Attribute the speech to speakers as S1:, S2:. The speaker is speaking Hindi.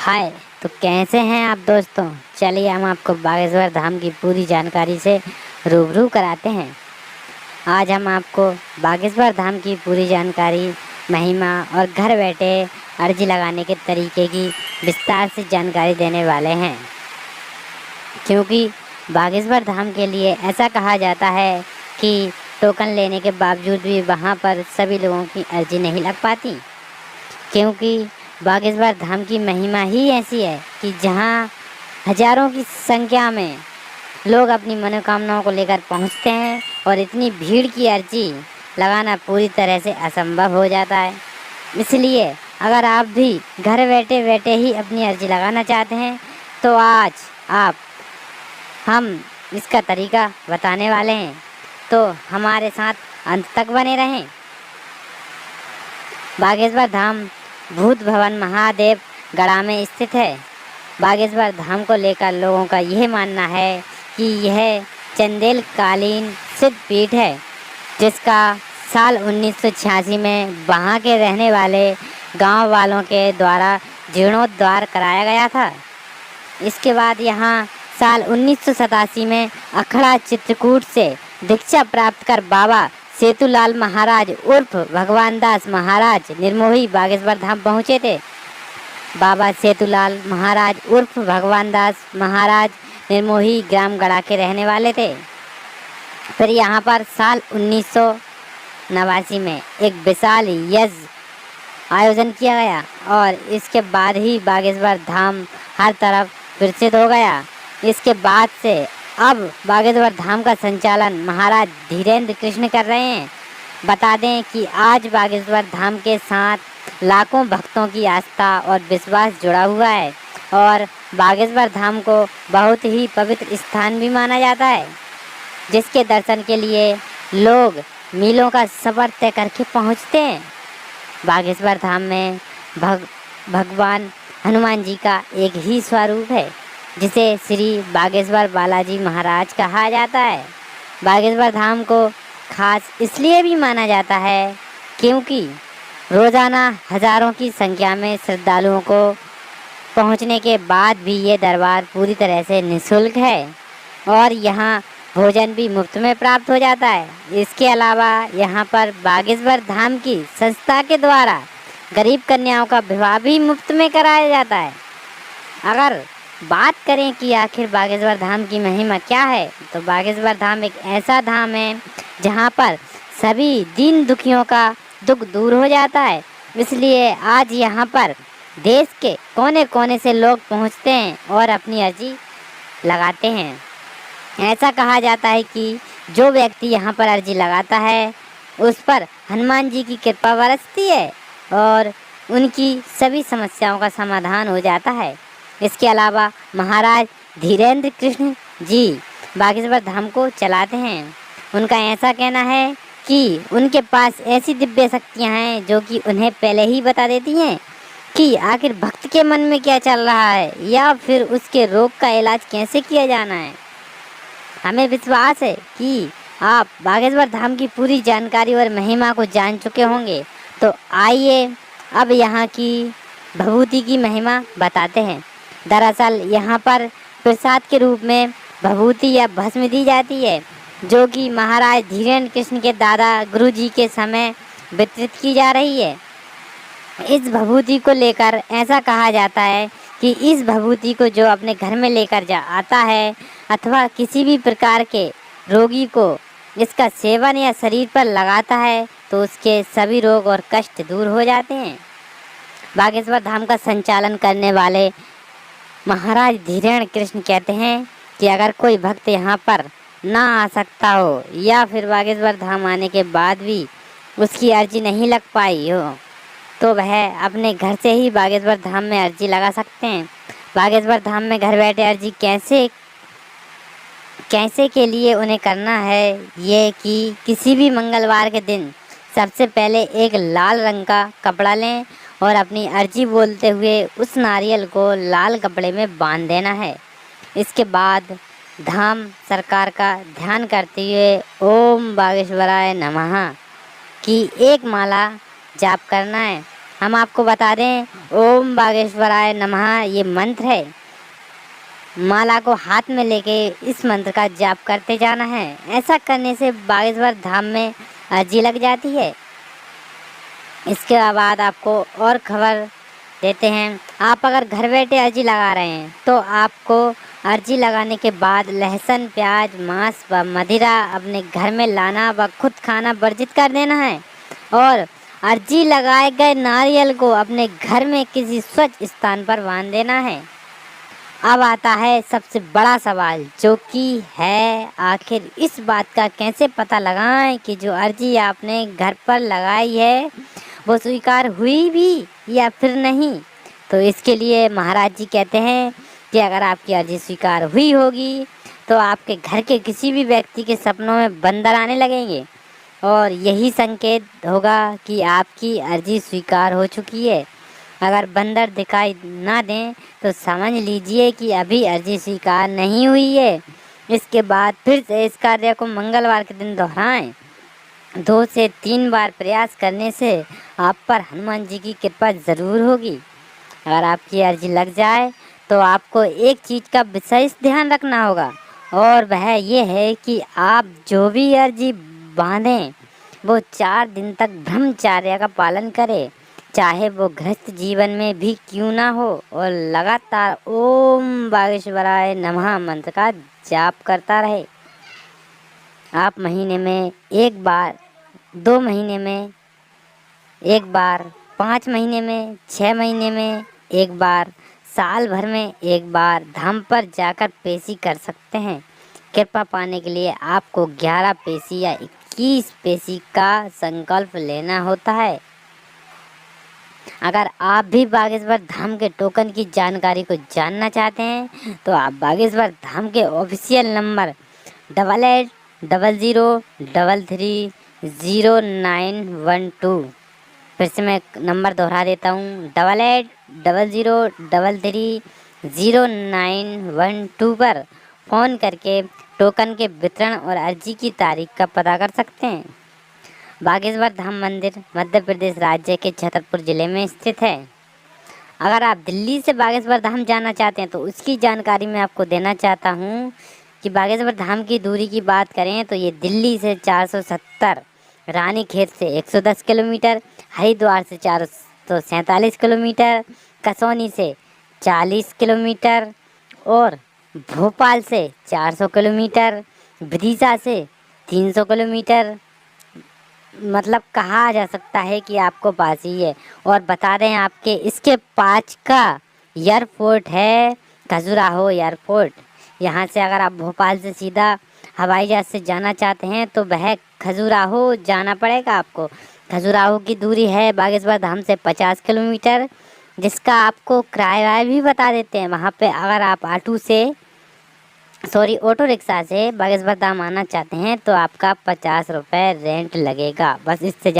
S1: हाय। तो कैसे हैं आप दोस्तों। चलिए हम आपको बागेश्वर धाम की पूरी जानकारी से रूबरू कराते हैं। आज हम आपको बागेश्वर धाम की पूरी जानकारी, महिमा और घर बैठे अर्जी लगाने के तरीके की विस्तार से जानकारी देने वाले हैं। क्योंकि बागेश्वर धाम के लिए ऐसा कहा जाता है कि टोकन लेने के बावजूद भी वहाँ पर सभी लोगों की अर्जी नहीं लग पाती। क्योंकि बागेश्वर धाम की महिमा ही ऐसी है कि जहाँ हजारों की संख्या में लोग अपनी मनोकामनाओं को लेकर पहुँचते हैं और इतनी भीड़ की अर्जी लगाना पूरी तरह से असंभव हो जाता है। इसलिए अगर आप भी घर बैठे बैठे ही अपनी अर्जी लगाना चाहते हैं तो आज हम इसका तरीका बताने वाले हैं, तो हमारे साथ अंत तक बने रहें। बागेश्वर धाम भूत भवन महादेव गढ़ा में स्थित है। बागेश्वर धाम को लेकर लोगों का यह मानना है कि यह चंदेल कालीन सिद्ध पीठ है, जिसका साल 1986 में वहाँ के रहने वाले गांव वालों के द्वारा जीर्णोद्धार कराया गया था। इसके बाद यहाँ साल 1987 में अखड़ा चित्रकूट से दीक्षा प्राप्त कर बाबा सेतुलाल महाराज उर्फ भगवान दास महाराज निर्मोही बागेश्वर धाम पहुँचे थे। बाबा सेतुलाल महाराज उर्फ भगवान दास महाराज निर्मोही ग्राम गढ़ा के रहने वाले थे। फिर यहाँ पर साल 1989 में एक विशाल यज्ञ आयोजन किया गया और इसके बाद ही बागेश्वर धाम हर तरफ प्रसिद्ध हो गया। इसके बाद से अब बागेश्वर धाम का संचालन महाराज धीरेन्द्र कृष्ण कर रहे हैं। बता दें कि आज बागेश्वर धाम के साथ लाखों भक्तों की आस्था और विश्वास जुड़ा हुआ है और बागेश्वर धाम को बहुत ही पवित्र स्थान भी माना जाता है, जिसके दर्शन के लिए लोग मीलों का सफ़र तय करके पहुंचते हैं। बागेश्वर धाम में भगवान हनुमान जी का एक ही स्वरूप है, जिसे श्री बागेश्वर बालाजी महाराज कहा जाता है। बागेश्वर धाम को खास इसलिए भी माना जाता है क्योंकि रोज़ाना हजारों की संख्या में श्रद्धालुओं को पहुंचने के बाद भी ये दरबार पूरी तरह से निःशुल्क है और यहाँ भोजन भी मुफ्त में प्राप्त हो जाता है। इसके अलावा यहाँ पर बागेश्वर धाम की संस्था के द्वारा गरीब कन्याओं का विवाह भी मुफ्त में कराया जाता है। अगर बात करें कि आखिर बागेश्वर धाम की महिमा क्या है, तो बागेश्वर धाम एक ऐसा धाम है जहाँ पर सभी दीन दुखियों का दुख दूर हो जाता है। इसलिए आज यहाँ पर देश के कोने कोने से लोग पहुँचते हैं और अपनी अर्जी लगाते हैं। ऐसा कहा जाता है कि जो व्यक्ति यहाँ पर अर्जी लगाता है उस पर हनुमान जी की कृपा बरसती है और उनकी सभी समस्याओं का समाधान हो जाता है। इसके अलावा महाराज धीरेन्द्र कृष्ण जी बागेश्वर धाम को चलाते हैं। उनका ऐसा कहना है कि उनके पास ऐसी दिव्य शक्तियाँ हैं जो कि उन्हें पहले ही बता देती हैं कि आखिर भक्त के मन में क्या चल रहा है या फिर उसके रोग का इलाज कैसे किया जाना है। हमें विश्वास है कि आप बागेश्वर धाम की पूरी जानकारी और महिमा को जान चुके होंगे। तो आइए अब यहाँ की भभूति की महिमा बताते हैं। दरअसल यहाँ पर प्रसाद के रूप में भभूति या भस्म दी जाती है, जो कि महाराज धीरेन्द्र कृष्ण के दादा गुरु जी के समय वितरित की जा रही है। इस भभूति को लेकर ऐसा कहा जाता है कि इस भभूति को जो अपने घर में लेकर आता है अथवा किसी भी प्रकार के रोगी को इसका सेवन या शरीर पर लगाता है तो उसके सभी रोग और कष्ट दूर हो जाते हैं। बागेश्वर धाम का संचालन करने वाले महाराज धीरेन्द्र कृष्ण कहते हैं कि अगर कोई भक्त यहाँ पर ना आ सकता हो या फिर बागेश्वर धाम आने के बाद भी उसकी अर्जी नहीं लग पाई हो तो वह अपने घर से ही बागेश्वर धाम में अर्जी लगा सकते हैं। बागेश्वर धाम में घर बैठे अर्जी कैसे के लिए उन्हें करना है, ये कि किसी भी मंगलवार के दिन सबसे पहले एक लाल रंग का कपड़ा लें और अपनी अर्जी बोलते हुए उस नारियल को लाल कपड़े में बांध देना है। इसके बाद धाम सरकार का ध्यान करते हुए ओम बागेश्वराय नमः की एक माला जाप करना है हम आपको बता दें, ओम बागेश्वराय नमः ये मंत्र है। माला को हाथ में लेके इस मंत्र का जाप करते जाना है। ऐसा करने से बागेश्वर धाम में अर्जी लग जाती है। इसके बाद आपको और खबर देते हैं, आप अगर घर बैठे अर्जी लगा रहे हैं तो आपको अर्जी लगाने के बाद लहसुन, प्याज, मांस व मदिरा अपने घर में लाना व खुद खाना वर्जित कर देना है और अर्जी लगाए गए नारियल को अपने घर में किसी स्वच्छ स्थान पर बांध देना है। अब आता है सबसे बड़ा सवाल, जो कि है आखिर इस बात का कैसे पता लगाएं कि जो अर्जी आपने घर पर लगाई है वो स्वीकार हुई भी या फिर नहीं। तो इसके लिए महाराज जी कहते हैं कि अगर आपकी अर्जी स्वीकार हुई होगी तो आपके घर के किसी भी व्यक्ति के सपनों में बंदर आने लगेंगे और यही संकेत होगा कि आपकी अर्जी स्वीकार हो चुकी है। अगर बंदर दिखाई ना दें तो समझ लीजिए कि अभी अर्जी स्वीकार नहीं हुई है। इसके बाद फिर से इस कार्य को मंगलवार के दिन दोहराएं। 2 से 3 बार प्रयास करने से आप पर हनुमान जी की कृपा ज़रूर होगी। अगर आपकी अर्जी लग जाए तो आपको एक चीज़ का विशेष ध्यान रखना होगा और वह ये है कि आप जो भी अर्जी बांधें वो 4 दिन तक ब्रह्मचर्य का पालन करें, चाहे वो गृहस्थ जीवन में भी क्यों ना हो, और लगातार ओम बागेश्वराय नमः मंत्र का जाप करता रहे। आप महीने में 1 बार, 2 महीने में 1 बार, 5 महीने में, 6 महीने में 1 बार, साल भर में 1 बार धाम पर जाकर पेशी कर सकते हैं। कृपा पाने के लिए आपको 11 पेशी या 21 पेशी का संकल्प लेना होता है। अगर आप भी बागेश्वर धाम के टोकन की जानकारी को जानना चाहते हैं तो आप बागेश्वर धाम के ऑफिशियल नंबर 8800330912, फिर से मैं नंबर दोहरा देता हूँ, 8800330912 पर फ़ोन करके टोकन के वितरण और अर्जी की तारीख का पता कर सकते हैं। बागेश्वर धाम मंदिर मध्य प्रदेश राज्य के छतरपुर जिले में स्थित है। अगर आप दिल्ली से बागेश्वर धाम जाना चाहते हैं तो उसकी जानकारी मैं आपको देना चाहता हूँ कि बागेश्वर धाम की दूरी की बात करें तो ये दिल्ली से 470, रानीखेत से 110 किलोमीटर, हरिद्वार से 447 किलोमीटर, कसौनी से 40 किलोमीटर और भोपाल से 400 किलोमीटर, विदिशा से 300 किलोमीटर मतलब कहा जा सकता है कि आपको पास ही है। और बता दें आपके इसके 5 का एयरपोर्ट है, खजुराहो एयरपोर्ट। यहाँ से अगर आप भोपाल से सीधा हवाई जहाज़ से जाना चाहते हैं तो वह खजुराहो जाना पड़ेगा आपको। खजुराहो की दूरी है बागेश्वर धाम से 50 किलोमीटर, जिसका आपको किराया भी बता देते हैं। वहाँ पे अगर आप ऑटो रिक्शा से बागेश्वर धाम आना चाहते हैं तो आपका 50 रुपये रेंट लगेगा। बस इससे